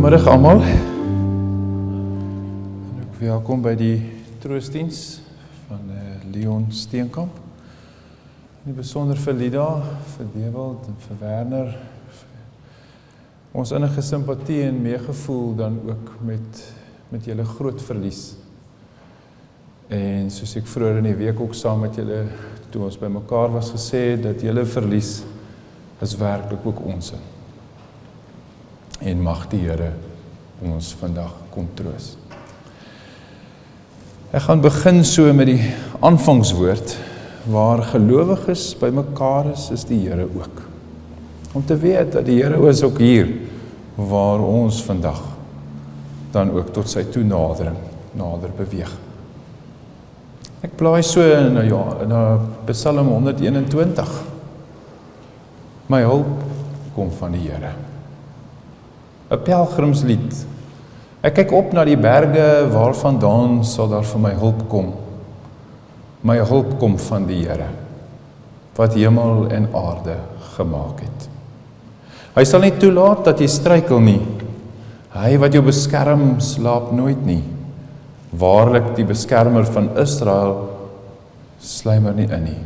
Goedemiddag allemaal. Welkom by die troostdiens van Leon Steenkamp. In die besonder vir Lida, vir Dewald en vir Werner. Ons innige simpatie en meegevoel dan ook met julle groot verlies. En soos ek vroeër in die week ook saam met julle, toe ons by mekaar was gesê, dat julle verlies is werklik ook ons. En mag die Here ons vandag kom troos. Ek gaan begin so met die aanvangswoord, waar gelowiges by mekaar is die Here ook. Om te weet dat die Here is ook hier, waar ons vandag dan ook tot sy toenadering nader beweeg. Ek blaai so in Psalm 121. My hulp kom van die Here. 'n pelgrimslied. Ek kyk op na die berge, waarvandaan sal daar vir my hulp kom. My hulp kom van die Here, wat hemel en aarde gemaak het. Hy sal nie toelaat dat jy struikel nie. Hy wat jou beskerm, slaap nooit nie. Waarlik die beskermer van Israel sluimer nie in nie,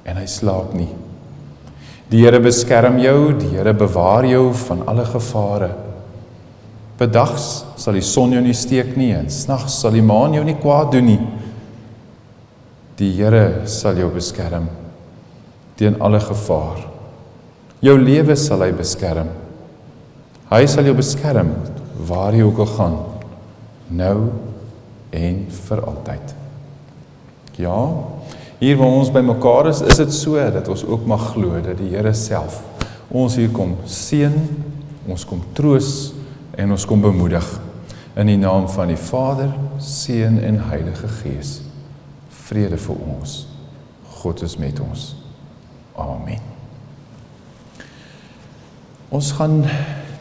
en hy slaap nie. Die Here beskerm jou, die Here bewaar jou van alle gevare. Bedags sal die son jou nie steek nie, en snags sal die maan jou nie kwaad doen nie. Die Here sal jou beskerm teen alle gevaar. Jou lewe sal hy beskerm. Hy sal jou beskerm waar jy ook al gaan, nou en vir altyd. Ja, hier waar ons by mekaar is dit so dat ons ook mag glo dat die Here self ons hier kom seën, ons kom troos en ons kom bemoedig in die naam van die Vader, Seun en Heilige Gees. Vrede vir ons. God is met ons. Amen. Ons gaan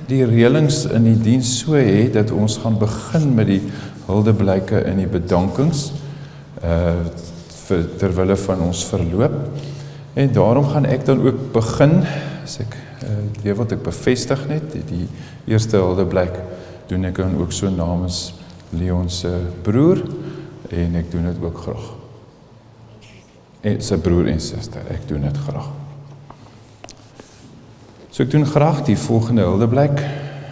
die reëlings in die diens so hê dat ons gaan begin met die huldeblyke en die bedankings terwille van ons verloop. En daarom gaan ek dan ook begin, as ek wat ek bevestig net, die eerste huldeblyk doen ek dan ook so namens Leon se broer, en ek doen dit ook graag. En sy broer en suster, ek doen dit graag. So ek doen graag die volgende huldeblyk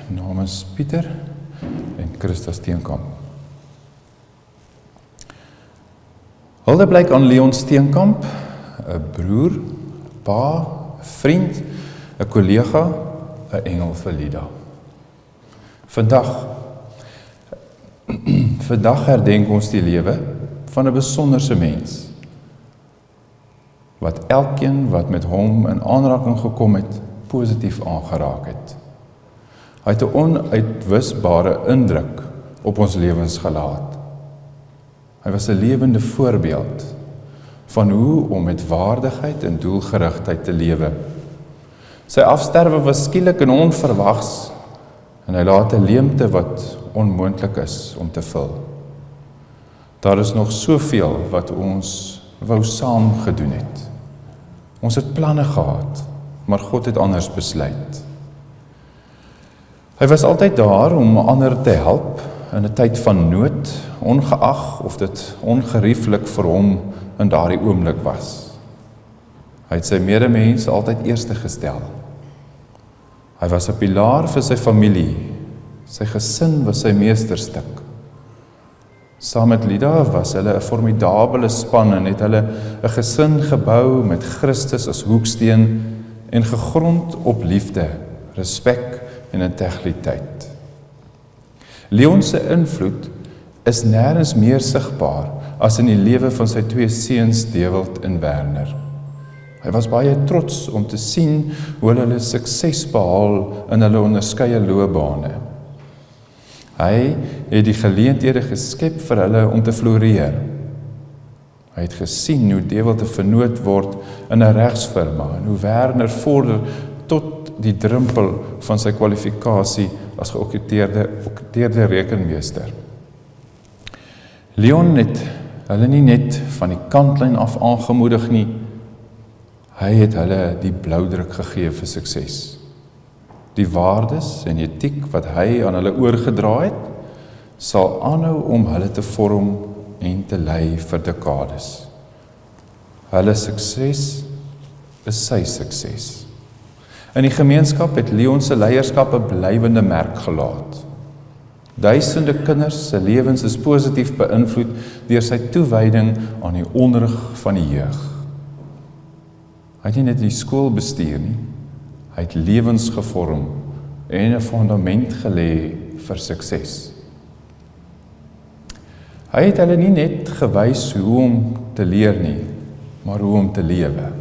namens Pieter en Christa Steenkamp. Huldeblyk aan Leon Steenkamp, 'n broer, pa, vriend, 'n kollega, 'n engel vir Lida. Vandag herdenk ons die lewe van 'n besonderse mens, wat elkeen wat met hom in aanraking gekom het, positief aangeraak het. Hy het 'n onuitwisbare indruk op ons lewens gelaat. Hy was 'n lewende voorbeeld van hoe om met waardigheid en doelgerigtheid te lewe. Sy afsterwe was skielik en onverwags, en hy laat 'n leemte wat onmoontlik is om te vul. Daar is nog soveel wat ons wou saam gedoen het. Ons het planne gehad, maar God het anders besluit. Hy was altyd daar om ander te help in 'n tyd van nood, ongeag of dit ongerieflik vir hom in daardie oomblik was. Hy het sy medemens altyd eerste gestel. Hy was 'n pilaar vir sy familie. Sy gesin was sy meesterstuk. Saam met Lida was hulle 'n formidabele span en het hulle 'n gesin gebou met Christus as hoeksteen en gegrond op liefde, respek en integriteit. Leon se invloed is nêrens meer sigbaar as in die lewe van sy twee seuns Dewald en Werner. Hy was baie trots om te sien hoe hulle sukses behaal in hulle onderskeie loopbane. Hy het die geleenthede geskep vir hulle om te floreer. Hy het gesien hoe Dewald 'n vernoot word in 'n regsfirma en hoe Werner vorder tot die drempel van sy kwalifikasie as geokkupteerde rekenmeester. Leon het hulle nie net van die kantlyn af aangemoedig nie, hy het hulle die bloudruk gegee vir sukses. Die waardes en etiek wat hy aan hulle oorgedra het, sal aanhou om hulle te vorm en te lei vir dekades. Hulle sukses is sy sukses. In die gemeenskap het Leon se leierskap 'n blywende merk gelaat. Duisende kinders se lewens is positief beïnvloed deur sy toewyding aan die onderrig van die jeug. Hy het nie net die skool bestuur nie, hy het lewens gevorm en 'n fundament gelê vir sukses. Hy het hulle nie net gewys hoe om te leer nie, maar hoe om te lewe.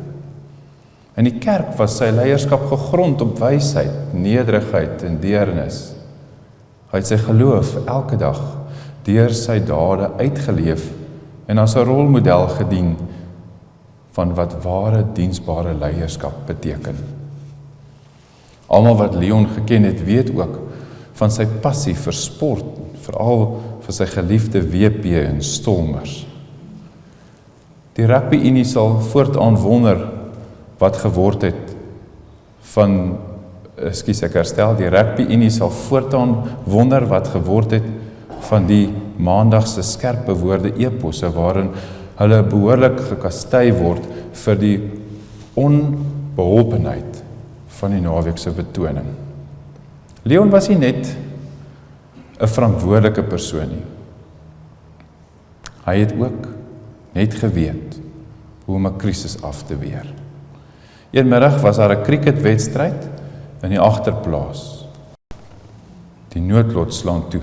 In die kerk was sy leierskap gegrond op wysheid, nederigheid en deernis. Hy het sy geloof elke dag deur sy dade uitgeleef en as 'n rolmodel gedien van wat ware diensbare leierskap beteken. Almal wat Leon geken het, weet ook van sy passie vir sport, veral vir sy geliefde WP en Stormers. Die Rugby Unie sal voortaan wonder wat geword het van, die Rugby Unie sal voortaan wonder wat geword het van die maandagse skerpe woorde eposse waarin hulle behoorlik gekastei word vir die onbeholpenheid van die naweekse betoning. Leon was nie net 'n verantwoordelike persoon nie. Hy het ook net geweet hoe om 'n krisis af te weer. Eenmiddag was daar 'n cricketwedstryd in die agterplaas. Die noodlot slaan toe.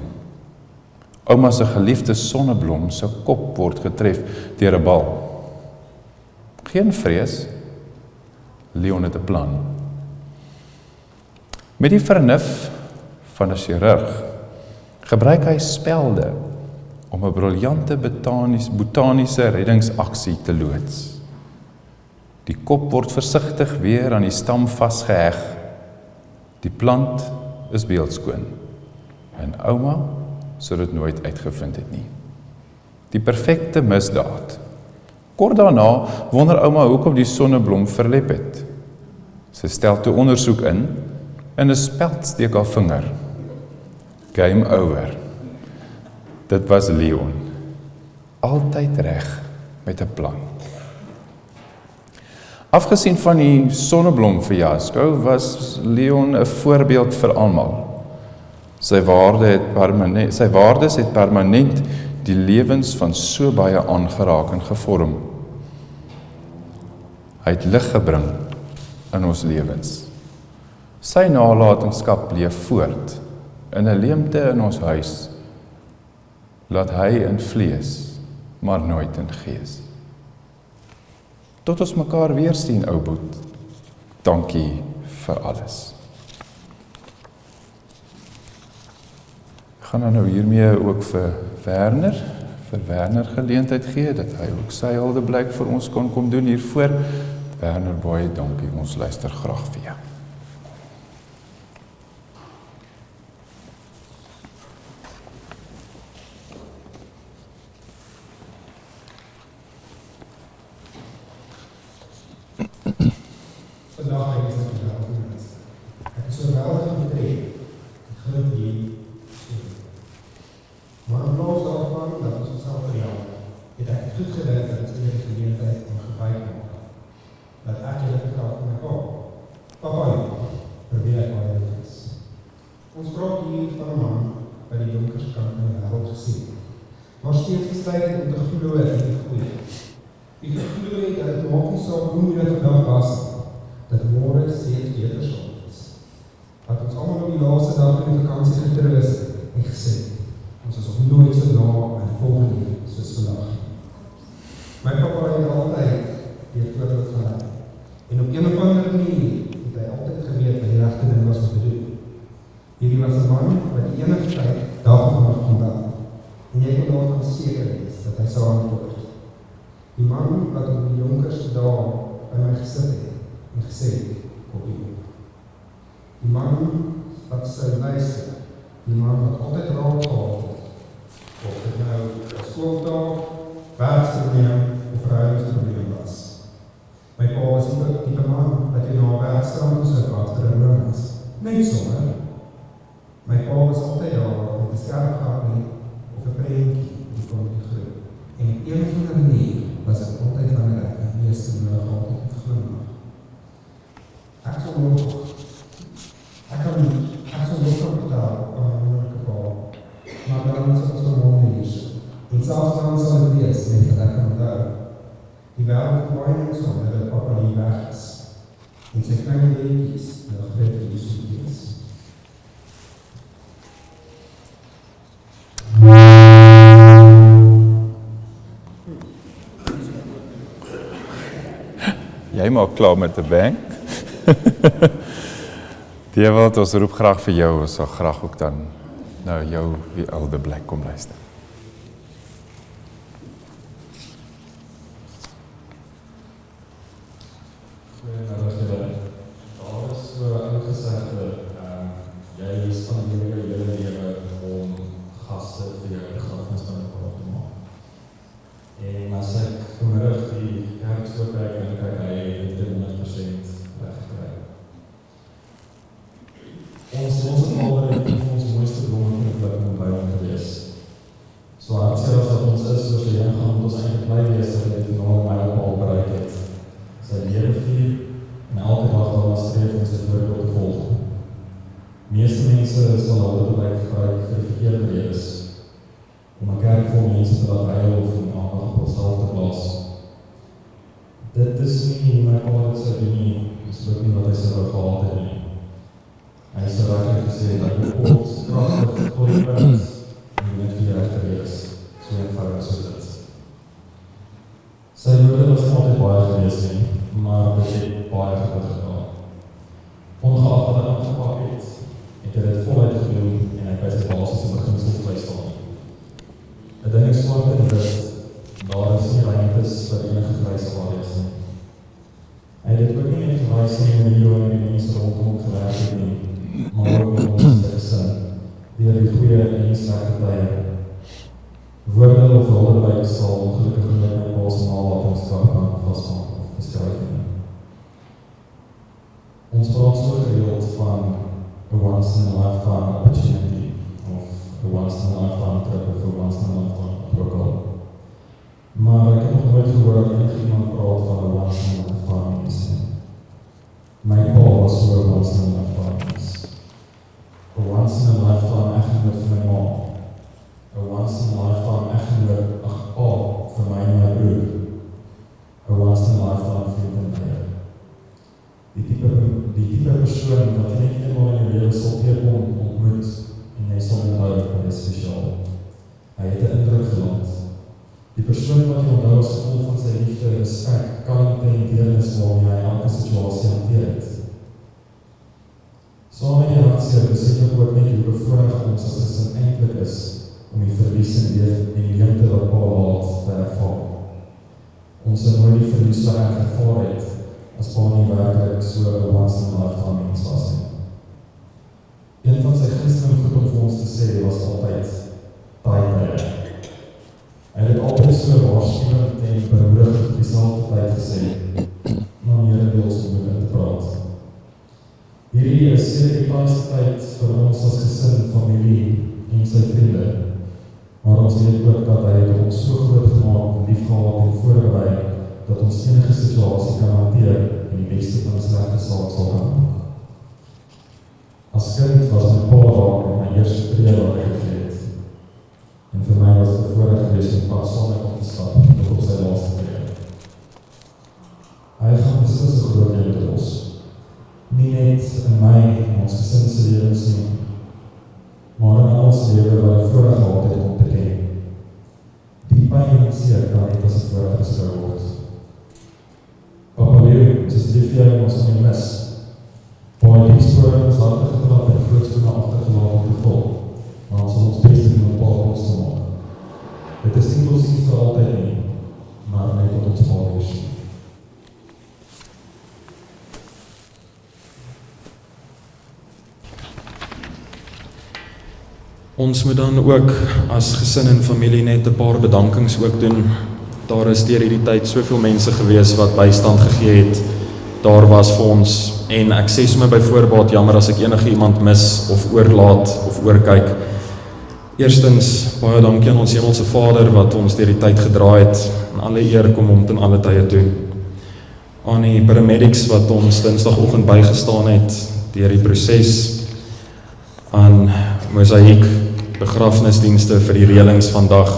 Ouma se geliefde Sonneblom se kop word getref deur 'n bal. Geen vrees, Leon het 'n plan. Met die vernuf van 'n chirurg gebruik hy spelde om 'n briljante botaniese reddingsaksie te loods. Die kop word versigtig weer aan die stam vasgeheg. Die plant is beeldskoon en ouma sou dit nooit uitgevind het nie. Die perfekte misdaad. Kort daarna wonder ouma hoekom die sonneblom verlep het. Sy stel toe ondersoek in en 'n speld steek haar vinger. Game over. Dit was Leon. Altyd reg met 'n plan. Afgesien van die sonneblom fiasco was Leon 'n voorbeeld vir almal. Sy waardes het permanent die lewens van so baie aangeraak en gevorm. Hy het lig gebring in ons lewens. Sy nalatenskap leef voort in 'n leemte in ons huis. Laat hy in vlees, maar nooit in gees. Tot ons mekaar weer sien, ou boet. Dankie vir alles. Ek gaan nou hiermee ook vir Werner geleentheid gee, dat hy ook sy huldeblyk vir ons kon kom doen hiervoor. Werner, baie dankie, ons luister graag vir jou. Vandaag is het wel goed. Het is zo wel getreden. Ik geloof die. Maar in plaats daarvan dat ons onszelf verjaardag, het ek goed gedink dat het weer die geleentheid om gebruik te maken. Dat ek julle vertel van my pa. Papa, probeer ek maar dit is. Ons praat hier van 'n man wat die donkers kant in die wêreld gesien het, maar steeds besluit om te glo in die goeie. Die geglo het dat het maak nie saak hoe moeilik vandag was, dat môre steeds beter sal wees. Dat ons almal op die laaste dag van die vakansie getrou is en gesê, ons is nog nooit so na aan die volgende soos vandag. My papa het altyd weer voorbeeld gehad. En op een of ander manier het hy altyd geweet wat die regte ding was om te doen. Hierdie was 'n man wat die enige tyd daarvan kon bel. En jy kon daarvan seker wees dat hy sou antwoord. Die man wat op die donkerste dae by my gesit het en gesê het, kopie op. Die man wat sou luister, die man wat altyd raad gehad het, of dit nou 'n skooltaak, werksprobleem of verhoudingsprobleem was. My pa was die type man wat jy na 'n werkstrand moes vat vir 'n romans. Net sommer. My pa was altyd daar met 'n skerp hart of 'n prentjie die kom die groep. En op een of ander manier was dit altyd wanneer ek die meeste nodig altyd met glimlach. Ek sal nog vertel van my moeilike paal, maar dan is ons vermoorde hier. En selfs dan sal het wees, net dat ek kan onthou. Die wêreld baie mense om dat papa nie weg is. En sy kleine leentjies nog groot liefs is. Jy maak klaar met 'n bank. Dewald, ons roep graag vir jou, ons sal graag ook dan nou jou wie Elder Black kom luister. Jy spandeer jou hele lewe om gaste vir jou begrafenis van mekaar te maak. En as ek vanmiddag die kerk so kyk, dan kyk hy dit 100% reggekry. Ons vader het ons mooiste bron van die plek om by hom te wees. So hartseer as dat ons is, soos hy gaan, moet ons eintlik bly wees dat hy die finale mylpaal bereik het. Sy lewe vier en elke dag daarna streef om sy voorbeeld te volg. Meeste mense sal hulle beleid gebruik vir die verkeerde redes, om 'n kerk vol mense te laat huil of om aandag op onsself te plaas. Dit is nie my pa wat sou doen nie, dis ook nie wat hy sou wou gehad het nie. Hy sou regtig gesê dat die God kragtig tot die punt en net vir die regte redes, so eenvoudig so dit. Sy woorde was nie altyd baie gewees nie, maar dit het baie goed gedaan. Ongeag wat hy aangepak het, het hy dit voluit gedoen en hy by sy basis in beginsel bly staan. 'n ding is swart en wit, daar is nie ruimtes vir enige gryse areas nie. Hy het dit ook nie net gewys nie in die en die mense rondom gewerk het nie, maar ook in ons gesin, deur die goeie en die slegte tye. Woorde of hulpblyk sal ongelukkig nie my pa's nalatenskap kan vasmaak of beskryf nie. Ons praat so gereeld van a once-in-a-lifetime opportunity of a once-in-a-lifetime trip of a once-in-a-lifetime program. Maar ek het nog nooit gehoor dat iemand praat van a once-in-a-lifetime mens nie. My pa was so a once-in-a-lifetime mens. A once-in-a-lifetime eggenoot vir my ma. A once-in-a-lifetime eggenoot vir my en my broer. A once-in-a-lifetime vriend en my. Die type persoon wat jy net eenmaal in jou lewe sal teekom ontmoet en jy sal onthou wat is spesiaal. Hy het 'n indruk gelaat. Die persoon wat jy onthou as gevolg van sy liefde, respek, kalmte en deernis waarmee hy elke situasie hanteer het. Saam met die hartseer besef ek ook net hoe bevoorreg ons as gesin eintlik is om die verlies en die leemte wat pa laat te ervaar. Ons het nooit die verlies wat hy ervaar het as pa nie werklik so 'n once-in-a-lifetime mens was nie. Een van sy gunsteling goed om vir ons te sê was altyd tyd. Hy het altyd so waarskuwend en bemoedigend op dieselfde tyd gesê, wanneer hy wil ons om te praat. Hierdie is seker die tyd vir ons as gesin, familie en sy vriende, maar ons weet ook dat hy het ons so groot gemaak, liefgehad en voorberei, dat ons enige situasie kan hanteer en die beste van 'n slegte saak sal kan maak. As kind was my pa daar in my eerste tree wat hy gegee het. En vir my was dit 'n voorreg geweest om pas saam met hom te stap op sy laaste tree. Hy gaan beslis 'n groot deel te ons. Nie net in my en ons gesin se lewens nie, maar in ons lewe wat hy voorreg gehad het om te ken. Die pyn en seer kan net as 'n voorreg beskou word. Papa Leo, ons is lief vir jou en ons gaan jou mis. Baie die spore in ons harte getrap en groot skoene agtergelaat om te volg, maar ons sal ons beste doen om paal ons te maak. Dit is nie ons nie vir altyd nie, maar net tot ons paal is. Ons moet dan ook as gesin en familie net 'n paar bedankings ook doen. Daar is deur hierdie tyd soveel mense gewees wat bystand gegee het. Daar was vir ons, en ek sê sommer by voorbaat jammer as ek enige iemand mis of oorlaat of oorkyk. Eerstens, baie dankie aan ons Hemelse Vader wat ons deur die tyd gedraai het, en alle eer kom hom ten alle tye toe. Aan die paramedics wat ons Dinsdagoggend bygestaan het deur die proses, aan Mosaïek begrafnisdienste vir die reëlings vandag,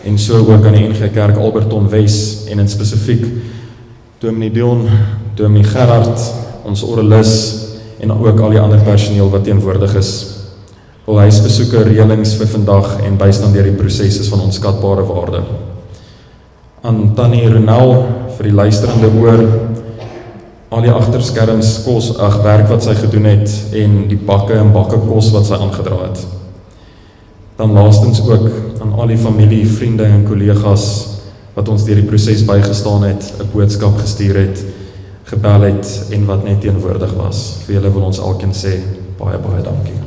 en so ook aan die NG Kerk Alberton Wes, en in spesifiek Dominee Dion, Dominee Gerard, ons orrelis, en ook al die ander personeel wat teenwoordig is. Wil huisbesoeke, reëlings vir vandag en bystand deur die proses is van onskatbare waarde. Aan Tannie Ronel vir die luisterende oor, al die agterskerms werk wat sy gedoen het en die bakke en bakke kos wat sy aangedra het. Dan laastens ook aan al die familie, vriende en kollegas wat ons deur die proses bygestaan het, 'n boodskap gestuur het, gebel het en wat net teenwoordig was. Vir julle wil ons elkeen sê baie baie dankie.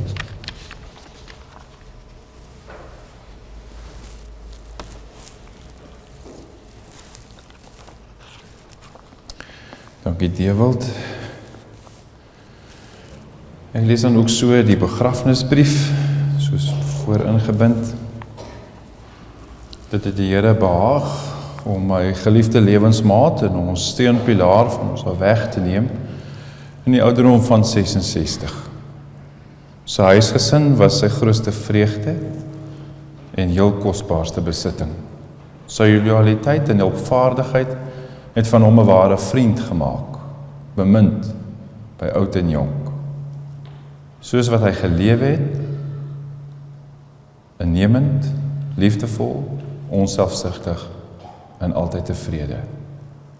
Dankie Dewald. Ek lees dan ook so die begrafnisbrief, soos vooringebind. Dit het die Here behaag om my geliefde lewensmaat en ons steunpilaar van ons af weg te neem in die ouderdom van 66. Sy huisgesin was sy grootste vreugde en heel kosbaarste besitting. Sy loyaliteit en hulpvaardigheid het van hom 'n ware vriend gemaak, bemind by oud en jonk. Soos wat hy geleef het, innemend, liefdevol, onselfsugtig en altyd tevrede.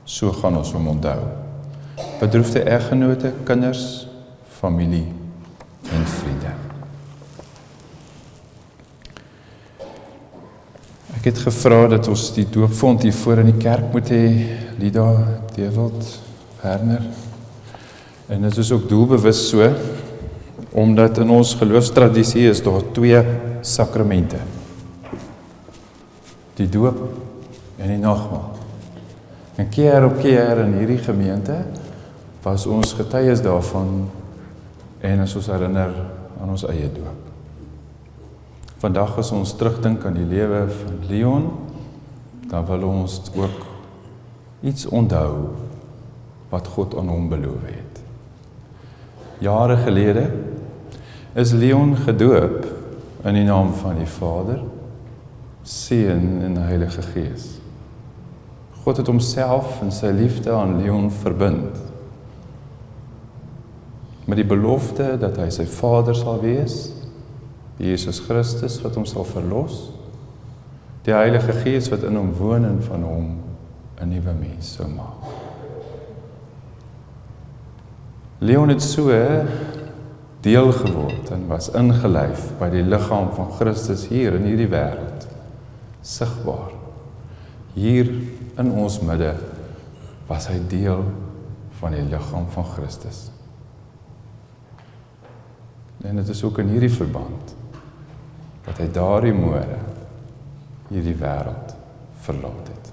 So gaan ons hom onthou. Bedroefde eggenote, kinders, familie en vriende. Ek het gevra dat ons die doopfont hier voor in die kerk moet hê, Lida, Dewald, Werner. En dit is ook doelbewus so, omdat in ons geloofstradisie is daar 2 sakramente. Die doop en die nagmaal. En keer op keer in hierdie gemeente was ons getuies daarvan en as ons herinner aan ons eie doop. Vandag as ons terugdink aan die lewe van Leon, dan wil ons ook iets onthou wat God aan hom beloof het. Jare gelede is Leon gedoop in die naam van die Vader, Seun en Heilige Gees. God het homself en sy liefde aan Leon verbind, met die belofte dat hy sy Vader sal wees, Jesus Christus wat hom sal verlos, die Heilige Gees wat in hom woon en van hom 'n nuwe mens sou maak. Leon het so deel geword en was ingelyf by die liggaam van Christus hier in hierdie wêreld, sigbaar. Hier in ons midde was hy deel van die liggaam van Christus. En dit is ook in hierdie verband dat hy daardie môre hierdie wêreld verlaat het.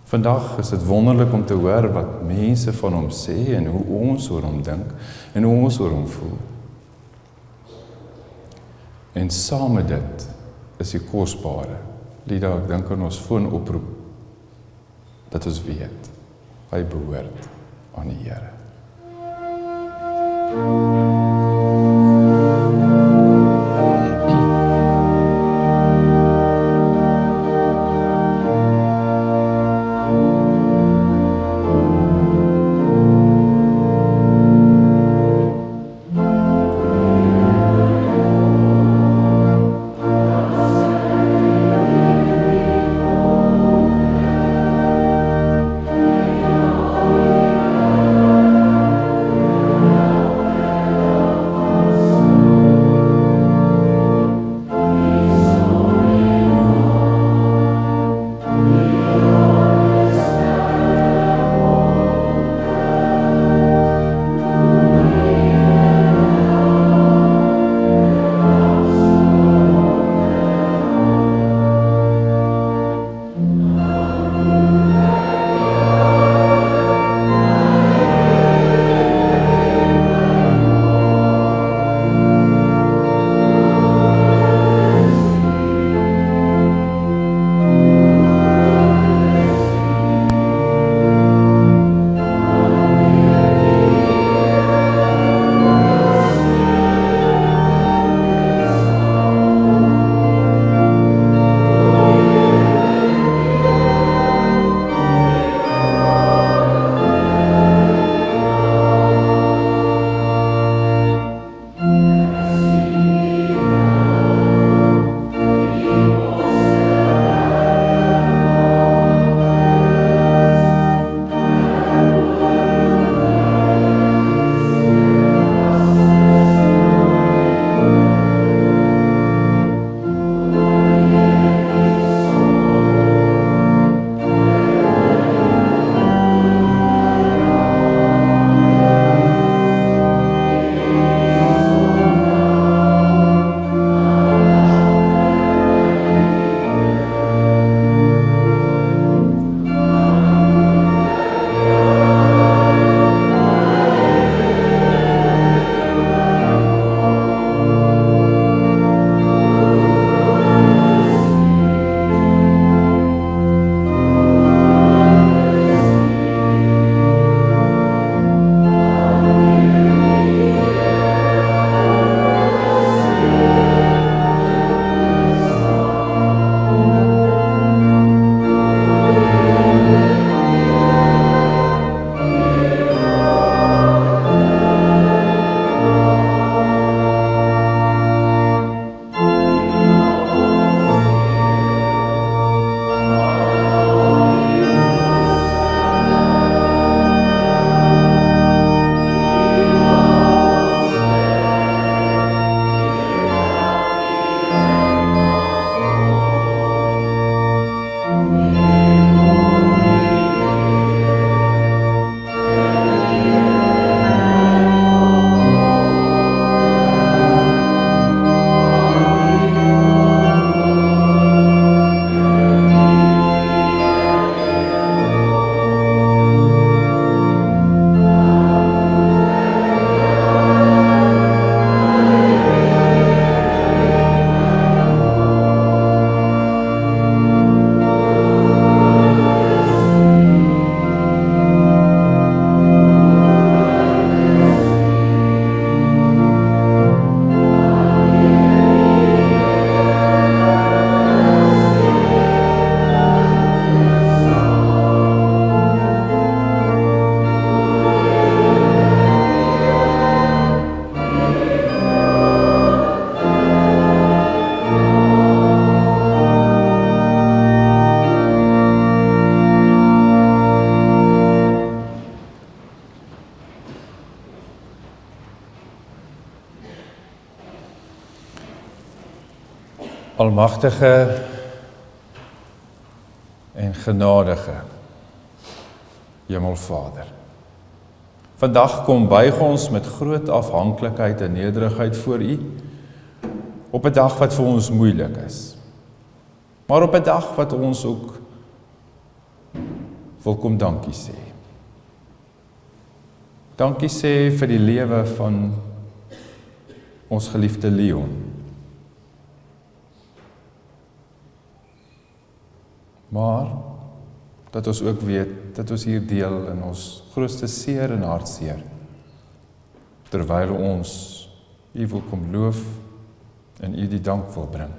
Vandag is dit wonderlik om te hoor wat mense van hom sê en hoe ons oor hom dink en hoe ons oor hom voel. En saam met dit is die kosbare, Lida, ek dink aan ons foonoproep, dat ons weet, hy behoort aan die Here. Almagtige en genadige Hemelvader. Vandag kom buig ons met groot afhanklikheid en nederigheid voor U, op 'n dag wat vir ons moeilik is, maar op 'n dag wat ons ook wil kom dankie sê. Dankie sê vir die lewe van ons geliefde Leon. Maar dat ons ook weet dat ons hier deel in ons grootste seer en hartseer, terwyl ons U wil kom loof en U die dank wil bring.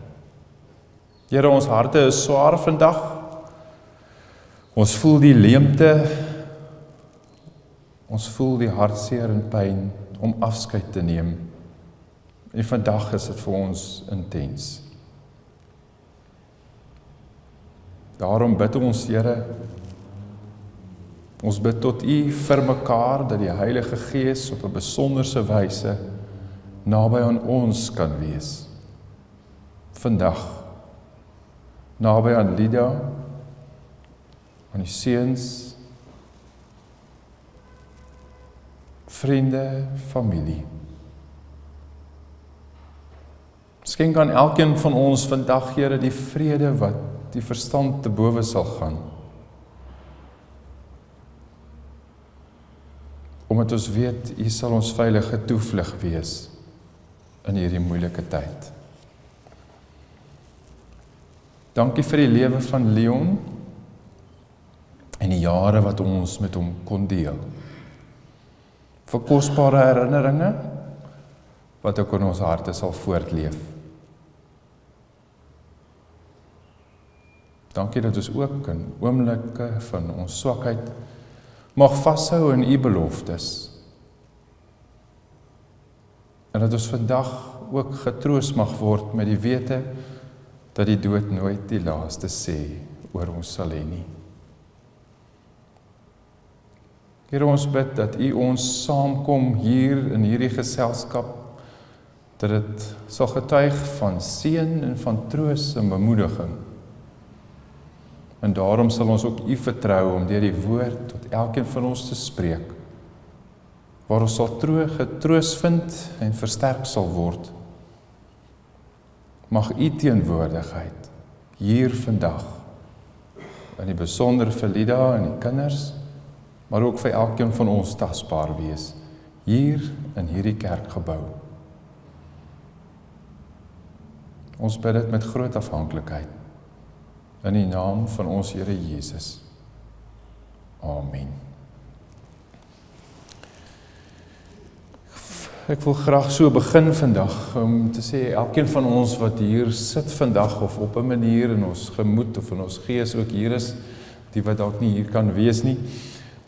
Here, ons harte is swaar vandag. Ons voel die leemte, ons voel die hartseer en pyn om afskeid te neem. En vandag is dit vir ons intens. Daarom bid ons, Here, ons bid tot U vir mekaar, dat die Heilige Gees op 'n besonderse wyse naby aan ons kan wees. Vandag, naby aan Lida, aan die seuns, vriende, familie. Skenk aan elkeen van ons vandag, Here, die vrede wat die verstand te bowe sal gaan. Omdat ons weet, U sal ons veilige toevlug wees in hierdie moeilike tyd. Dankie vir die lewe van Leon en die jare wat ons met hom kon deel. Vir kosbare herinneringe wat ook in ons harte sal voortleef. Dankie dat ons ook in oomblikke van ons swakheid mag vashou in U beloftes. En dat ons vandag ook getroos mag word met die wete dat die dood nooit die laaste sê oor ons sal hê nie. Here, ons bid dat U ons saamkom hier in hierdie geselskap, dat dit sal getuig van seën en van troos en bemoediging. En daarom sal ons ook U vertrou om deur die woord tot elkeen van ons te spreek, waar ons sal getroos vind en versterk sal word. Mag U teenwoordigheid hier vandag, in die besonder vir Lida en die kinders, maar ook vir elkeen van ons tasbaar wees, hier in hierdie kerkgebou. Ons bid dit met groot afhanklikheid, in die naam van ons Here Jesus. Amen. Ek wil graag so begin vandag, om te sê, elkeen van ons wat hier sit vandag, of op 'n manier in ons gemoed, of in ons gees ook hier is, die wat dalk nie hier kan wees nie,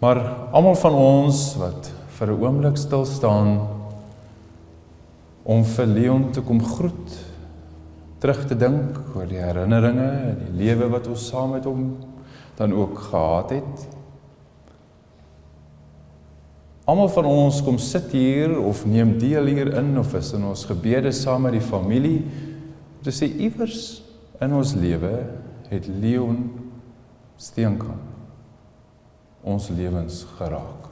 maar almal van ons wat vir 'n oomblik stil staan, om vir Leon te kom groet, terug te dink oor die herinneringe en die lewe wat ons saam met hom dan ook gehad het. Almal van ons kom sit hier of neem deel hierin of is in ons gebede saam met die familie, om te sê iewers in ons lewe het Leon Steenkamp ons lewens geraak.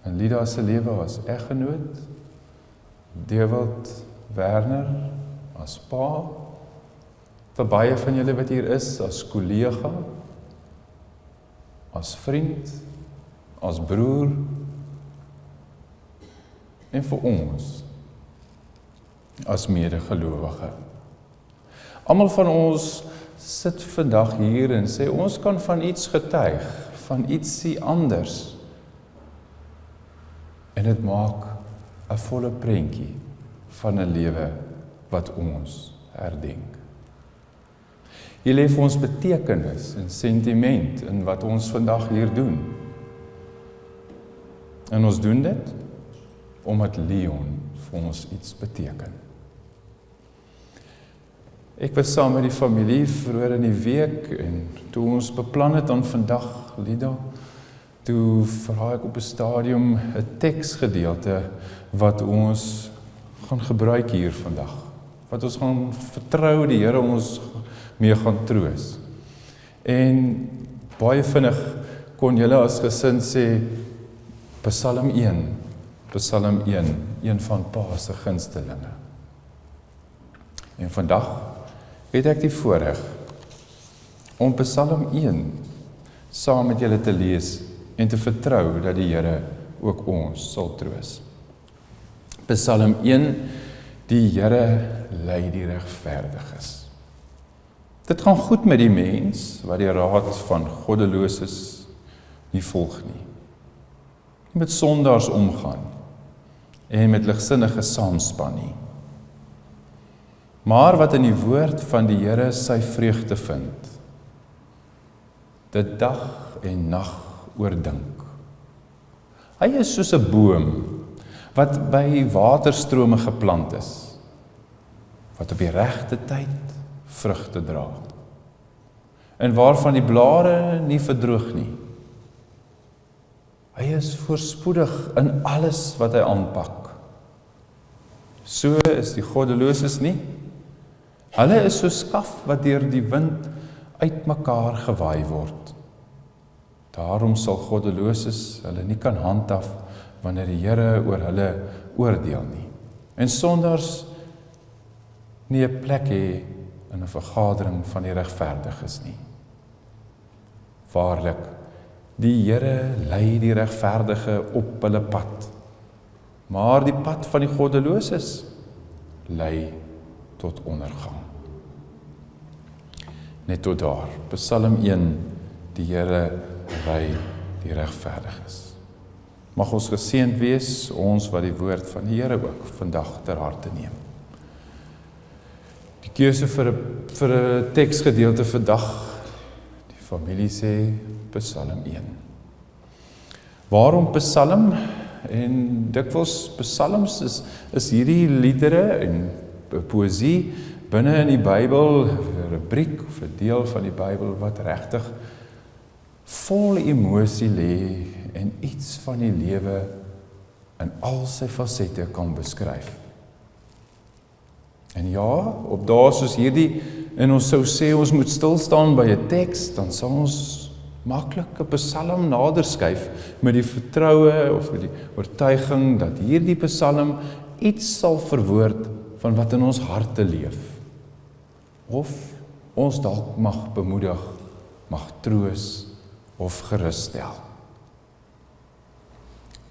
En Lida se lewe was eggenoot, Dewald Werner as pa, vir baie van julle wat hier is, as kollega, as vriend, as broer, en vir ons, as medegelowige. Almal van ons sit vandag hier en sê, ons kan van iets getuig, van ietsie anders, en dit maak 'n volle prentjie van 'n lewe wat ons herdenk. Hier lê vir ons betekenis en sentiment in wat ons vandag hier doen. En ons doen dit omdat Leon vir ons iets beteken. Ek was saam met die familie vroeër in die week en toe ons beplan het aan vandag, Lida, toe vraag ek op 'n stadium 'n teksgedeelte wat ons gaan gebruik hier vandag wat ons gaan vertrou die Here ons mee gaan troos. En baie vinnig kon julle as gesin sê, Psalm 1, een van Pa se gunstelinge. En vandag het ek die voorreg om Psalm 1 saam met julle te lees en te vertrou dat die Here ook ons sal troos. Psalm 1, die Here lei die regverdiges. Dit gaan goed met die mens wat die raad van goddeloses nie volg nie. Nie met sondaars omgaan en met ligsinnige saamspan nie. Maar wat in die woord van die Here sy vreugde vind, dit dag en nag oordink. Hy is soos 'n boom wat by waterstrome geplant is, wat op die regte tyd vrugte dra, en waarvan die blare nie verdroog nie. Hy is voorspoedig in alles wat hy aanpak. So is die goddeloses nie. Hulle is so skaf wat deur die wind uitmekaar gewaai word. Daarom sal goddeloses hulle nie kan handhaaf wanneer die Here oor hulle oordeel nie. En sondaars nie 'n plek hê in 'n vergadering van die regverdiges nie. Waarlik, die Here lei die regverdige op hulle pad, maar die pad van die goddeloses lei tot ondergang. Net tot daar, Psalm 1, die Here lei die regverdiges. Mag ons geseënd wees, ons wat die woord van die Here ook vandag ter harte neem. Die keuse vir 'n teksgedeelte vandag, die familie sê Psalm 1. Waarom Psalm? En dikwels psalms is hierdie liedere en poësie binne in die Bybel, 'n rubriek of 'n deel van die Bybel wat regtig vol emosie lê en iets van die lewe in al sy fasette kan beskryf. En ja, op dae soos hierdie, en ons sou sê ons moet stil staan by 'n teks, dan sal ons maklik 'n psalm nader skuif met die vertroue of met die oortuiging dat hierdie psalm iets sal verwoord van wat in ons harte leef. Of ons dalk mag bemoedig, mag troos of geruststel.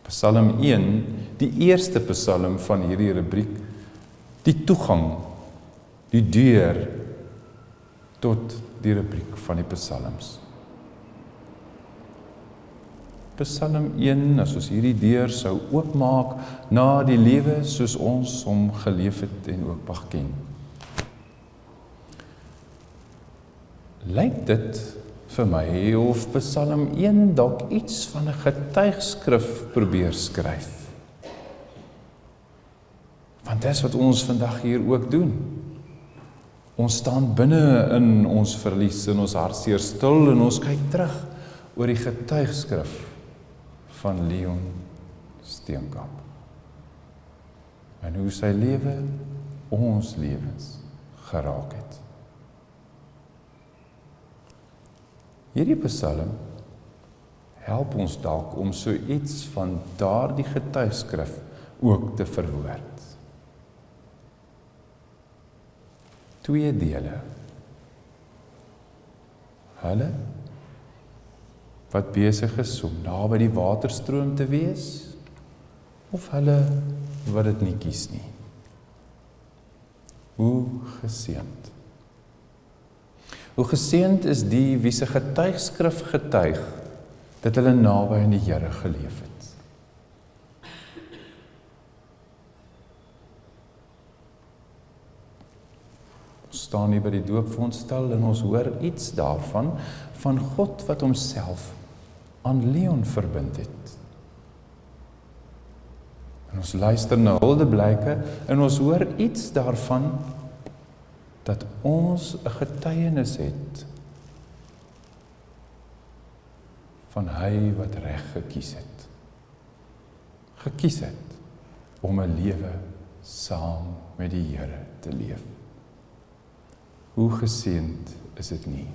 Psalm 1, die eerste psalm van hierdie rubriek, die toegang, die deur tot die rubriek van die psalms. Psalm 1, as ons hierdie deur sou oopmaak na die lewe soos ons hom geleef het en ook mag ken. Lyk dit vir my of Psalm 1 dalk iets van 'n getuigskrif probeer skryf. Want dis wat ons vandag hier ook doen. Ons staan binne in ons verlies, in ons hartseer stil en ons kyk terug oor die getuigskrif van Leon Steenkamp. En hoe sy lewe ons lewens geraak het. Hierdie psalm help ons dalk om so iets van daardie getuigskrif ook te verwoord. 2 dele. Hulle wat besig is om naby die waterstroom te wees, of hulle wat dit nie kies nie. Hoe geseënd. Hoe geseënd is die wie se getuigskrif getuig dat hulle naby aan die Here geleef het. Ons staan hier by die doopfonds stil en ons hoor iets daarvan, van God wat homself aan Leon verbind het. En ons luister na huldeblyke en ons hoor iets daarvan dat ons 'n getuienis het van hy wat reg gekies het. Gekies het om 'n lewe saam met die Here te leef. Hoe geseënd is dit nie?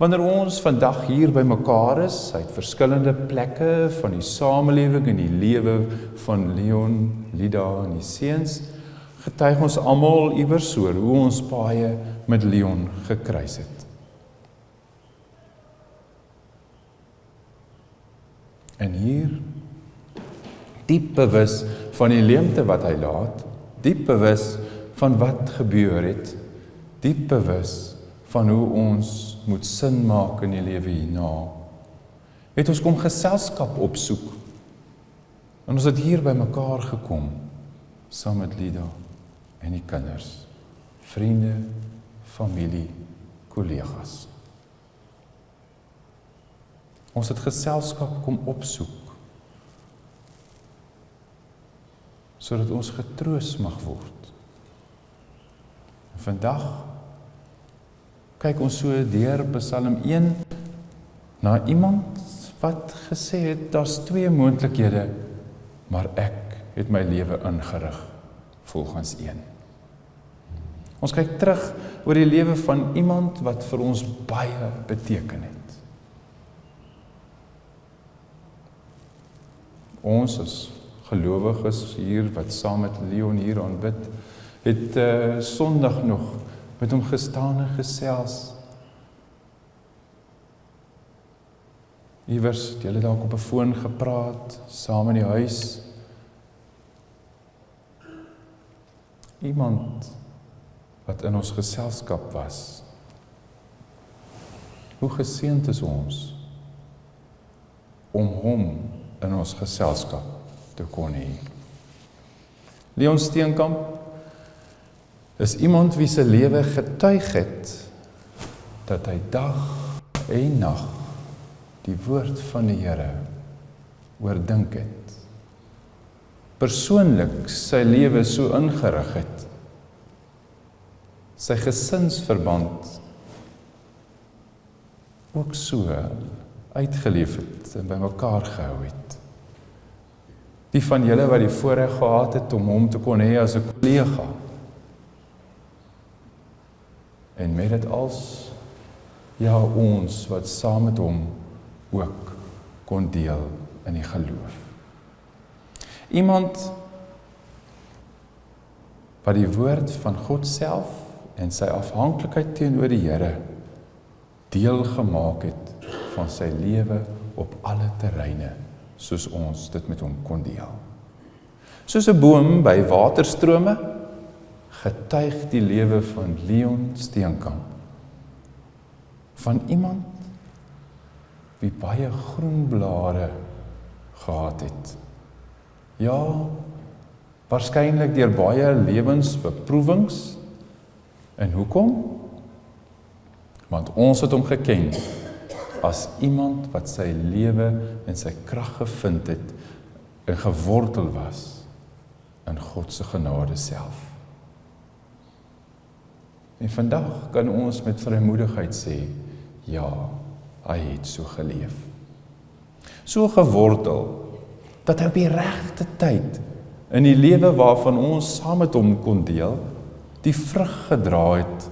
Wanneer ons vandag hier by mekaar is, uit verskillende plekke van die samelewing en die lewe van Leon, Lida en die seuns, getuig ons almal iewers oor hoe ons paaie met Leon gekruis het. En hier, diep bewus van die leemte wat hy laat, diep bewus van wat gebeur het, diep bewus van hoe ons moet sin maak in die lewe hierna, het ons kom geselskap opsoek, en ons het hier by mekaar gekom, saam met Lida en die kinders, vriende, familie, kollegas. Ons het geselskap kom opsoek, sodat ons getroos mag word. En vandag kyk ons so deur Psalm 1 na iemand wat gesê het, daar's 2 moontlikhede, maar ek het my lewe ingerig volgens 1. Ons kyk terug oor die lewe van iemand wat vir ons baie beteken het. Ons as gelowiges hier, wat saam met Leon hier aanbid, het Sondag nog met hom gestaan en gesels. Iewers het julle dalk op 'n foon gepraat, saam in die huis. Iemand wat in ons geselskap was. Hoe geseënd is ons om hom in ons geselskap te kon hê. Leon Steenkamp is iemand wie se lewe getuig het dat hy dag en nag die woord van die Here oordink het. Persoonlik sy lewe so ingerig het, sy gesinsverband ook so uitgeleef het en by mekaar gehou het. Die van julle wat die voorreg gehad het om hom te kon hê as 'n kollega. En met dit als, ja, ons wat saam met hom ook kon deel in die geloof. Iemand wat die woord van God self en sy afhanklikheid teenoor die Here deel gemaak het van sy lewe op alle terreine, soos ons dit met hom kon deel. Soos 'n boom by waterstrome, getuig die lewe van Leon Steenkamp, van iemand wie baie groen blare gehad het. Ja, waarskynlik deur baie lewensbeproewings. En hoekom? Want ons het hom geken as iemand wat sy lewe en sy krag gevind het en gewortel was in God se genade self. En vandag kan ons met vrymoedigheid sê, ja, hy het so geleef. So gewortel, dat hy op die regte tyd, in die lewe waarvan ons saam met hom kon deel, die vrug gedra het,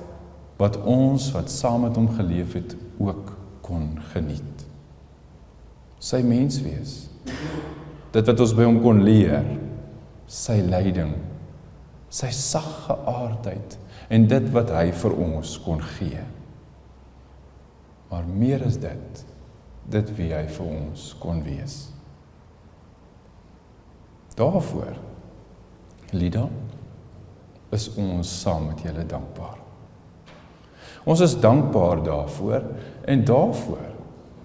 wat ons wat saam met hom geleef het, ook kon geniet. Sy menswees, dit wat ons by hom kon leer, sy lyding, sy sagge aardheid, en dit wat hy vir ons kon gee. Maar meer is dit wie hy vir ons kon wees. Daarvoor, Lida, is ons saam met julle dankbaar. Ons is dankbaar daarvoor, en daarvoor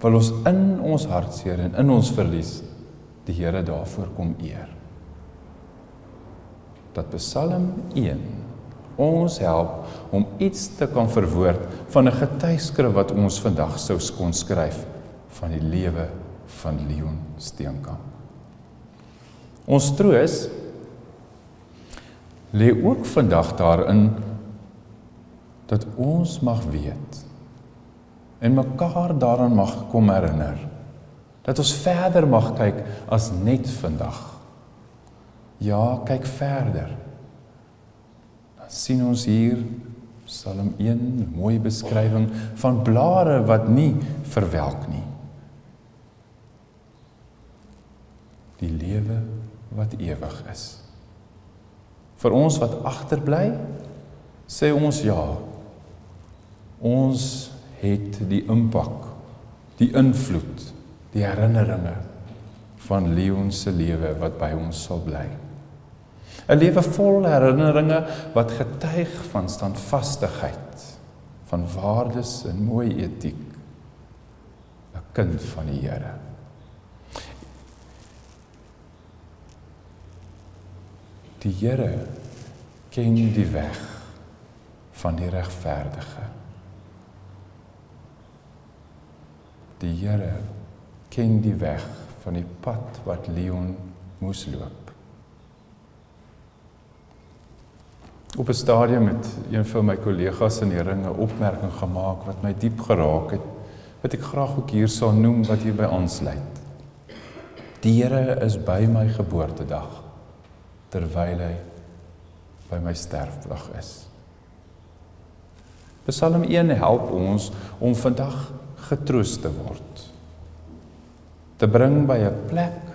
wil ons in ons hartseer en in ons verlies die Here daarvoor kom eer. Dat Psalm 1 ons help om iets te kan verwoord van 'n getuigskrif wat ons vandag sou kon skryf van die lewe van Leon Steenkamp. Ons troos lê ook vandag daarin dat ons mag weet en mekaar daaraan mag kom herinner, dat ons verder mag kyk as net vandag. Ja, kyk verder. Dan sien ons hier Psalm 1, mooi beskrywing van blare wat nie verwelk nie. Die lewe wat ewig is. Vir ons wat agterbly, sê ons ja. Ons het die impak, die invloed, die herinneringe van Leon se lewe wat by ons sal bly. 'n lewe vol herinneringe wat getuig van standvastigheid, van waardes en mooi etiek. 'n kind van die Here. Die Here ken die weg van die regverdige. Die Here ken die weg van die pad wat Leon moes loop. Op 'n stadium het een van my kollegas in die ring 'n opmerking gemaak wat my diep geraak het, wat ek graag ook hier sal noem wat hierby aansluit. Die Here is by my geboortedag, terwyl hy by my sterfdag is. Psalm 1 help ons om vandag getroos te word, te bring by 'n plek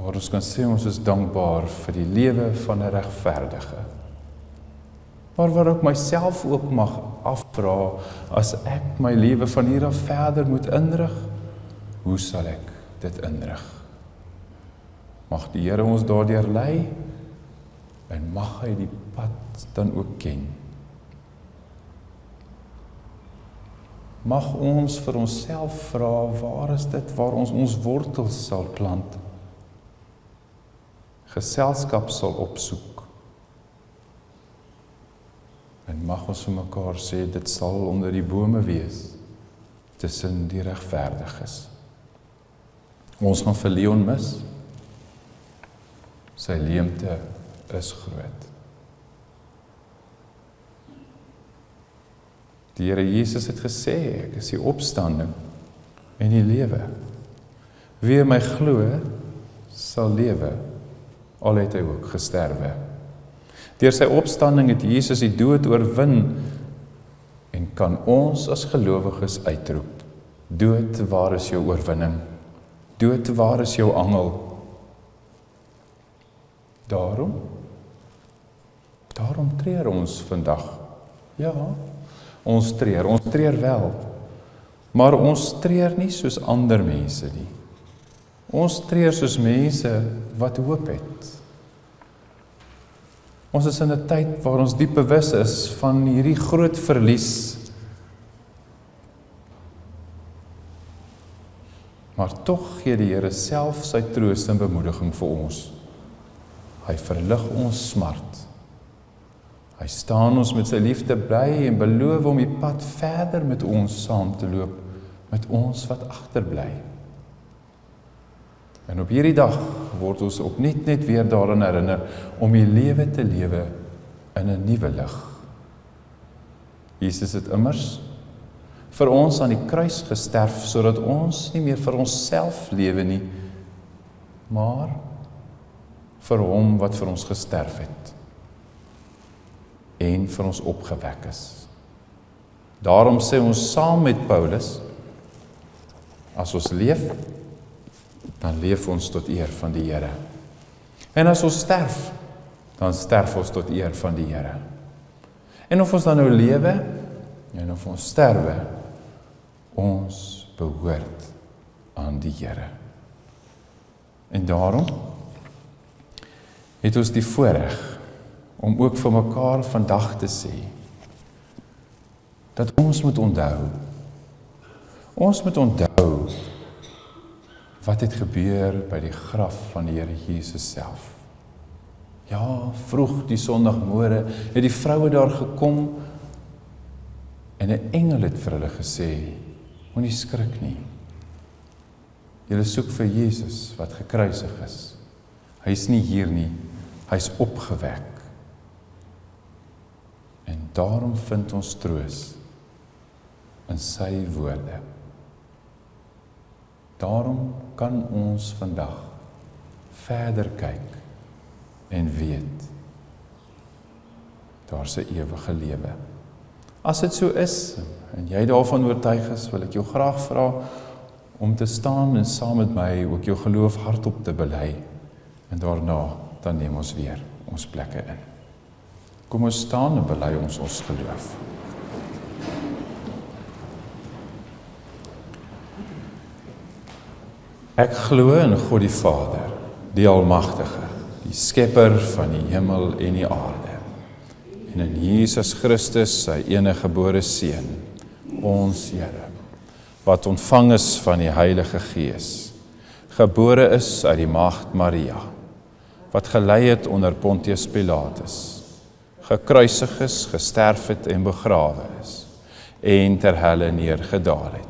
waar ons kan sê ons is dankbaar vir die lewe van 'n regverdige. Maar waar ek myself ook mag afvra, as ek my lewe van hier af verder moet inrig, hoe sal ek dit inrig? Mag die Here ons daardeur lei, en mag hy die pad dan ook ken. Mag ons vir onsself vra, waar is dit waar ons ons wortels sal plant? Geselskap sal opsoek. En mag ons vir mekaar sê, dit sal onder die bome wees, tussen die regverdiges. Ons gaan vir Leon mis. Sy leemte is groot. Die Here Jesus het gesê, ek is die opstanding en die lewe. Wie in my glo, sal lewe, al het hy ook gesterwe. Deur sy opstanding het Jesus die dood oorwin en kan ons as gelowiges uitroep: dood, waar is jou oorwinning? Dood, waar is jou angel? Daarom treur ons vandag. Ja, ons treur wel, maar ons treur nie soos ander mense nie. Ons treur soos mense wat hoop het. Ons is in 'n tyd waar ons diep bewus is van hierdie groot verlies. Maar tog gee die Here self sy troos en bemoediging vir ons. Hy verlig ons smart. Hy staan ons met sy liefde by en beloof om die pad verder met ons saam te loop, met ons wat agterbly. En op hierdie dag word ons opnuut net weer daaraan herinner om die lewe te lewe in 'n nuwe lig. Jesus het immers vir ons aan die kruis gesterf, sodat ons nie meer vir onsself lewe nie, maar vir hom wat vir ons gesterf het en vir ons opgewek is. Daarom sê ons saam met Paulus, as ons leef, dan leef ons tot eer van die Here. En as ons sterf, dan sterf ons tot eer van die Here. En of ons dan nou lewe, en of ons sterwe, ons behoort aan die Here. En daarom het ons die voorreg om ook vir mekaar vandag te sê, dat ons moet onthou wat het gebeur by die graf van die Here Jesus self. Ja, vroeg die Sondagmôre het die vroue daar gekom en 'n engel het vir hulle gesê, moenie skrik nie. Julle soek vir Jesus wat gekruisig is. Hy is nie hier nie, hy is opgewek. En daarom vind ons troos in sy woorde. Daarom kan ons vandag verder kyk en weet, daar's 'n ewige lewe. As dit so is, en jy daarvan oortuig is, wil ek jou graag vra om te staan en saam met my ook jou geloof hardop te bely. En daarna, dan neem ons weer ons plekke in. Kom ons staan en bely ons geloof. Ek glo in God die Vader, die Almagtige, die Skepper van die hemel en die aarde, en in Jesus Christus, sy enige gebore Seun, ons Here, wat ontvang is van die Heilige Gees, gebore is uit die maagd Maria, wat gelei het onder Pontius Pilatus, gekruisig is, gesterf het en begrawe is, en ter helle neergedaal het,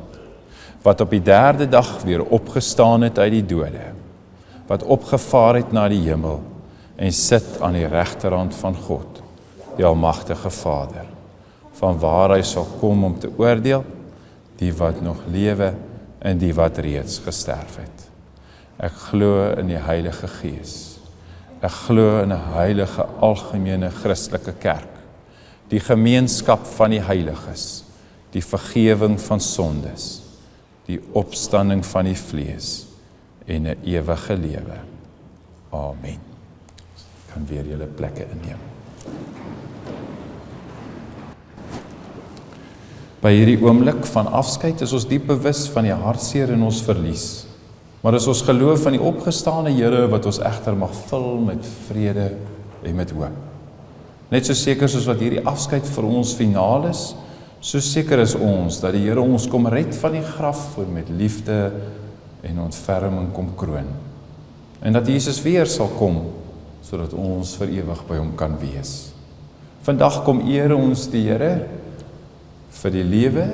wat op die 3de dag weer opgestaan het uit die dode, wat opgevaar het na die hemel, en sit aan die regterhand van God, die Almagtige Vader, van waar hy sal kom om te oordeel, die wat nog lewe en die wat reeds gesterf het. Ek glo in die Heilige Gees. Ek glo in 'n heilige algemene Christelike kerk, die gemeenskap van die heiliges, die vergewing van sondes, die opstanding van die vlees en 'n ewige lewe. Amen. Kan weer julle plekke inneem. By hierdie oomblik van afskeid is ons diep bewus van die hartseer in ons verlies. Maar is ons geloof van die opgestane Here wat ons egter mag vul met vrede en met hoop. Net so seker soos wat hierdie afskeid vir ons finaal is, so seker is ons dat die Here ons kom red van die graf en met liefde en ontferming kom kroon. En dat Jesus weer sal kom, sodat ons vir ewig by hom kan wees. Vandag kom ere ons die Here vir die lewe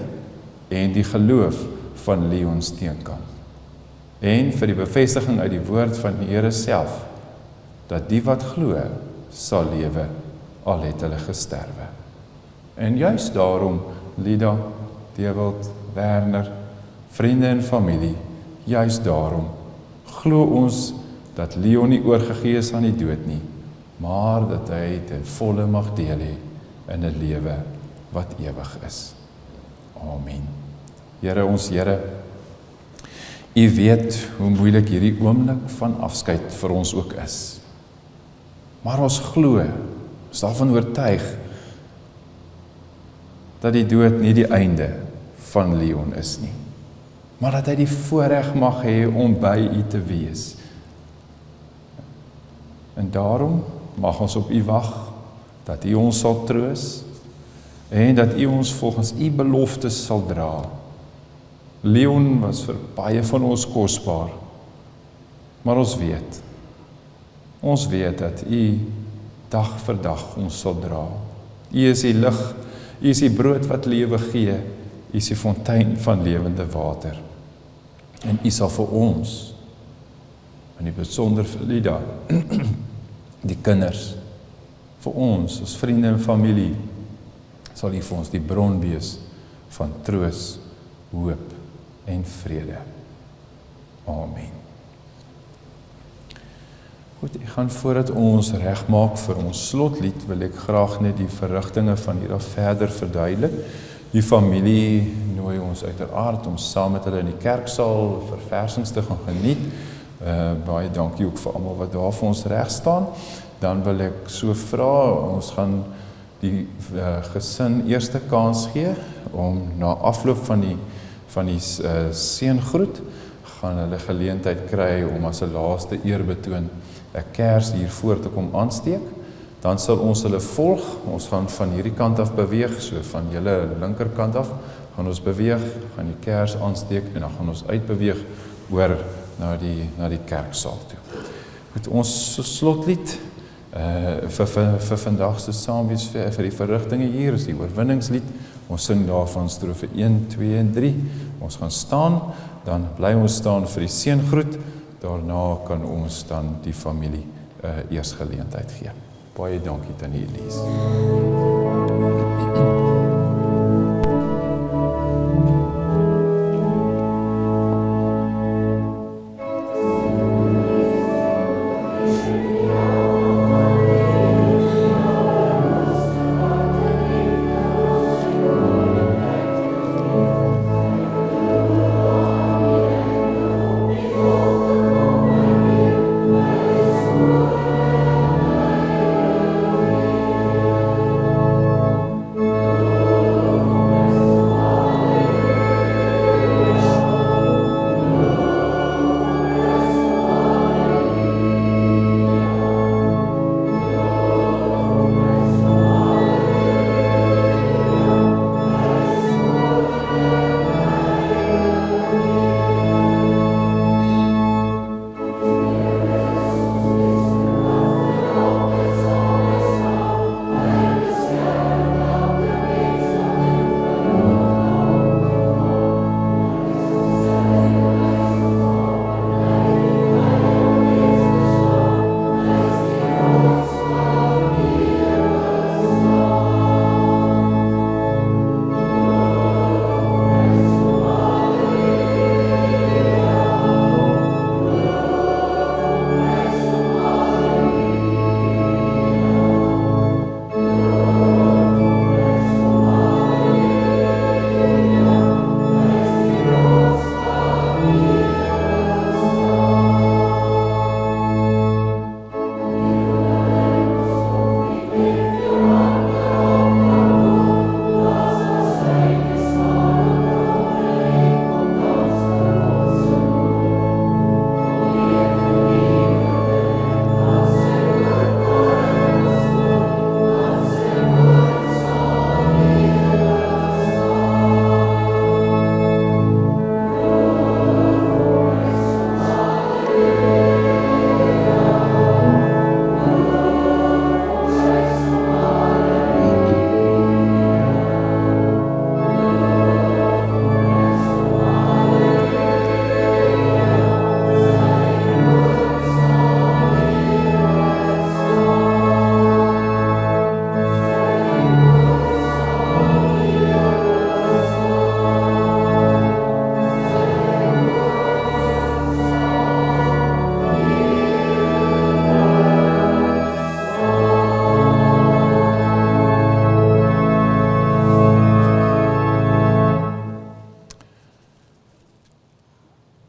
en die geloof van Leon Steenkamp. En vir die bevestiging uit die woord van die Here self, dat die wat glo, sal lewe, al het hulle gesterwe. En juist daarom, Lida, Dewald, Werner, vriende en familie, juist daarom, glo ons dat Leon nie oorgegee is aan die dood nie, maar dat hy ten volle mag deel hê in 'n lewe wat ewig is. Amen. Here, ons Here, U weet hoe moeilik hierdie oomblik van afskeid vir ons ook is. Maar ons glo, ons daarvan oortuig, dat die dood nie die einde van Leon is nie, maar dat hy die voorreg mag hê om by U te wees. En daarom mag ons op U wag, dat U ons sal troos, en dat U ons volgens U beloftes sal dra. Leon was vir baie van ons kosbaar, maar ons weet dat U dag vir dag ons sal dra. U is die lig, U is die brood wat lewe gee, U is die fontein van lewende water. En U sal vir ons, en die besonder vir Lida, die kinders, vir ons, as vriende en familie, sal U vir ons die bron wees van troos, hoop en vrede. Amen. Goed, ek gaan voordat ons regmaak vir ons slotlied, wil ek graag net die verrigtinge van hier af verder verduidelik. Die familie nooi ons uiteraard om saam met hulle in die kerksaal verversings te gaan geniet. Baie dankie ook vir almal wat daar vir ons reg staan. Dan wil ek so vra, ons gaan die gesin eerste kans gee om na afloop van die seëngroet gaan hulle geleentheid kry om as 'n laaste eerbetoon 'n kers hier voor te kom aansteek. Dan sal ons hulle volg. Ons gaan van hierdie kant af beweeg, so van julle linkerkant af gaan ons beweeg, gaan die kers aansteek en dan gaan ons uitbeweeg oor na die kerksaal toe. Goed, ons slotlied vir vandag se saamwees vir die verrigtinge hier is die oorwinningslied. Ons sing daarvan strofe 1, 2 en 3. Ons gaan staan, dan bly ons staan vir die seëngroet. Daarna kan ons dan die familie eers geleentheid gee. Baie dankie Tannie Elise.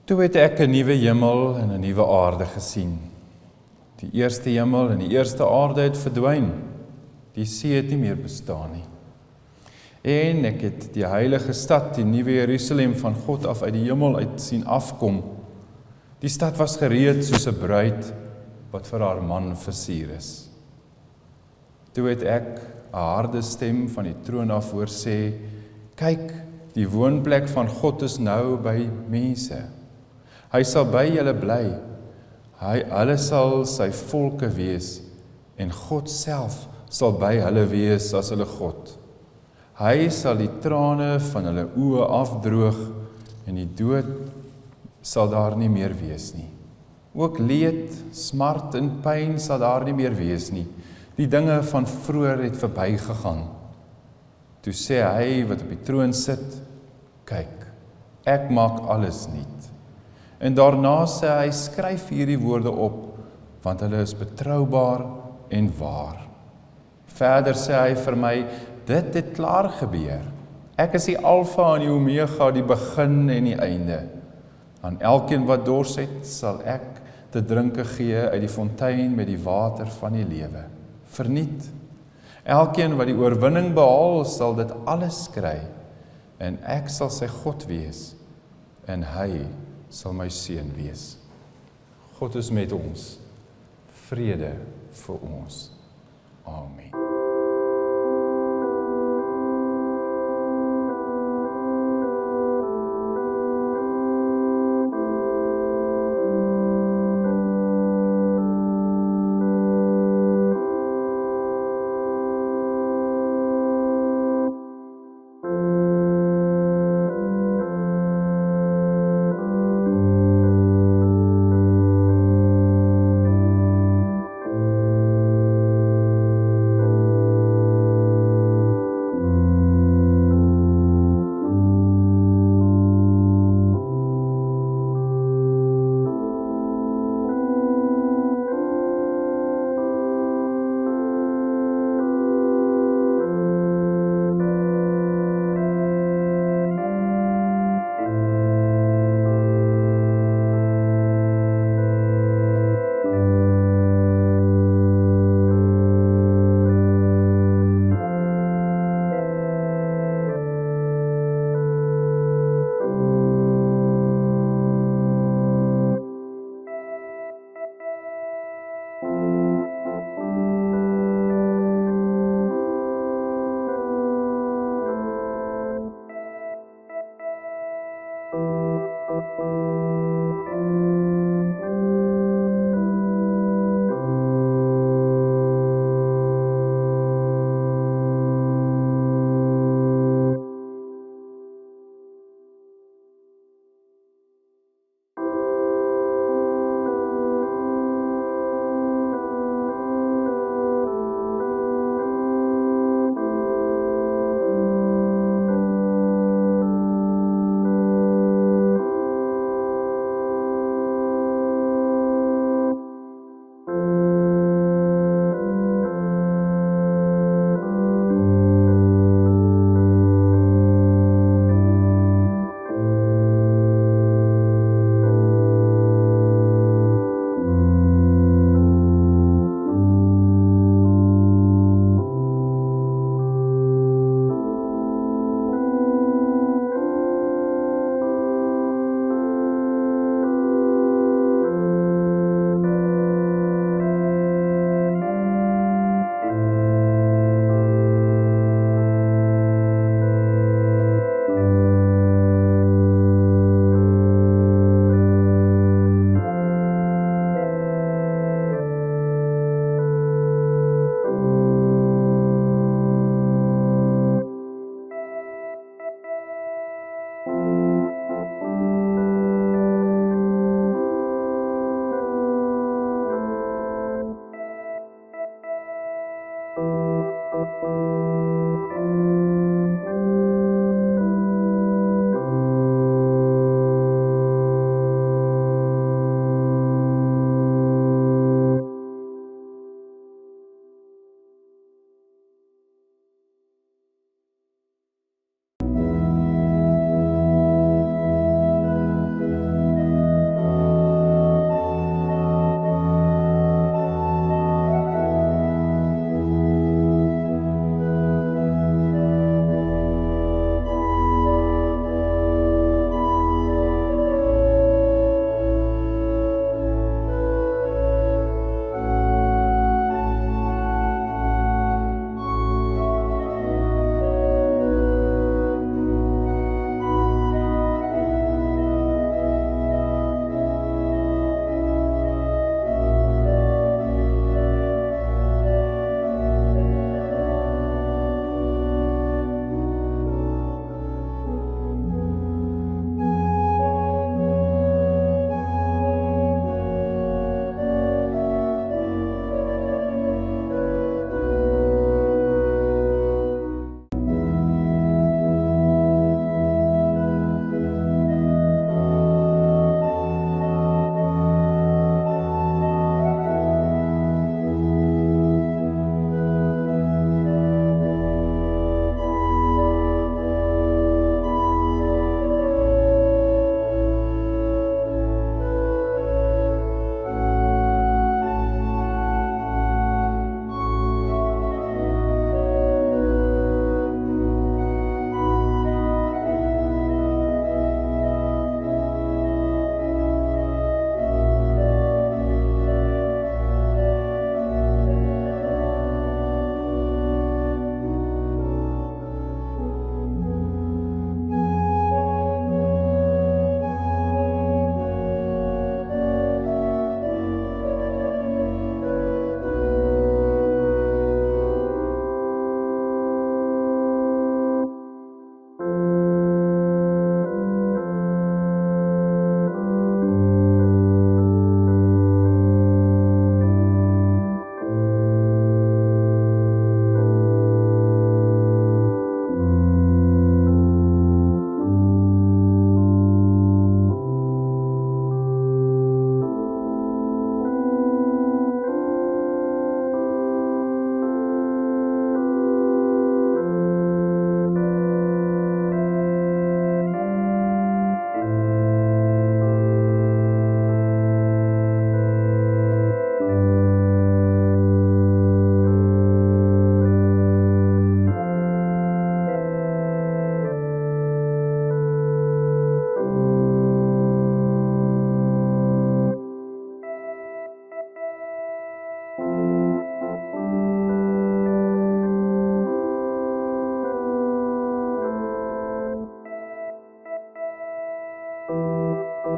Toe het ek 'n nuwe hemel en 'n nuwe aarde gesien. Die eerste hemel en die eerste aarde het verdwyn. Die see het nie meer bestaan nie. En ek het die heilige stad, die nuwe Jerusalem van God af uit die hemel uit sien afkom. Die stad was gereed soos 'n bruid wat vir haar man versier is. Toe het ek 'n harde stem van die troon af hoor sê, kyk, die woonplek van God is nou by mense. Hy sal by julle bly. Hulle sal sy volke wees en God self sal by hulle wees as hulle God. Hy sal die trane van hulle oë afdroog en die dood sal daar nie meer wees nie. Ook leed, smart en pyn sal daar nie meer wees nie. Die dinge van vroeër het verbygegaan. Toe sê hy wat op die troon sit, kyk, ek maak alles nuut. En daarna sê hy, skryf hierdie woorde op, want hulle is betroubaar en waar. Verder sê hy vir my, dit het klaar gebeur. Ek is die Alfa en die Omega, die begin en die einde. Aan elkeen wat dors het, sal ek te drinke gee uit die fontein met die water van die lewe. Verniet. Elkeen wat die oorwinning behaal, sal dit alles kry. En ek sal sy God wees. En hy sal my seun wees. God is met ons. Vrede vir ons. Amen.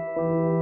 Thank